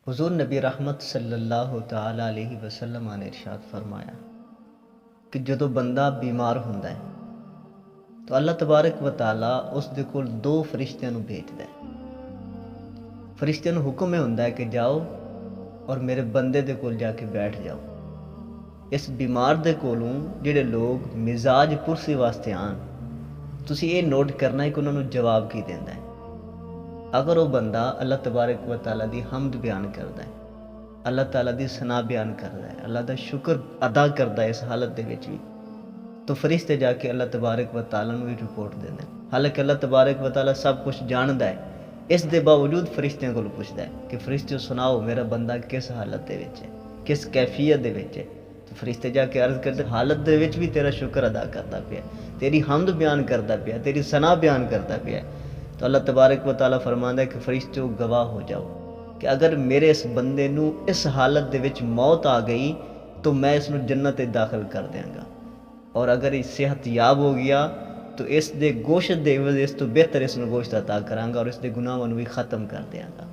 हुज़ूर नबी रहमत सल्लल्लाहु तआला अलैहि वसल्लम ने इरशाद फरमाया कि ਜਦੋਂ ਬੰਦਾ बीमार ਹੁੰਦਾ है तो अल्लाह तबारक व तआला उसके कोल दो फरिश्तियां नूं भेजदा है। फरिश्तियां नूं हुक्म हुंदा है कि जाओ और मेरे बंदे दे कोल जाके बैठ जाओ। इस बीमार दे कोलों जिहड़े लोग मिजाज पुरसी वास्ते आन, तुसीं ये नोट करना है कि उन्हां नूं जवाब की देंदा है। अगर वो बंदा अल्लाह तबारक व तआला दी हम्द बयान करदा है, अल्लाह ताला दी सना बयान करदा है, अल्लाह दा शुक्र अदा करदा है इस हालत दे विच भी, तो फरिश्ते जाके अल्लाह तबारक व तआला नूं ही रिपोर्ट देंदे ने। हालांकि अल्लाह तबारक व तआला सब कुछ जानदा है, इस दे बावजूद फरिश्तियां कोल पुछदा है कि फरिश्ते सुनाओ मेरा बंदा किस हालत दे विच है, किस कैफियत दे विच है। तो फरिश्ते जाके अर्ज करदे हालत दे विच भी तेरा शुक्र अदा करदा पिया, तेरी हम्द बयान करदा पिया, तेरी सना बयान करदा पिया। तो अल्लाह तबारक व तआला फरमांदा है कि फरिश्ते गवाह हो जाओ कि अगर मेरे इस बंदे नूं इस हालत दे विच मौत आ गई तो मैं इसनूं जन्नत विच दाखिल कर देंगा, और अगर ये सेहतयाब हो गया तो इस दे गोश्त दे इस तो बेहतर इसनूं गोश्त अता करांगा और इस दे गुनाहां नूं भी ख़त्म कर देंगा।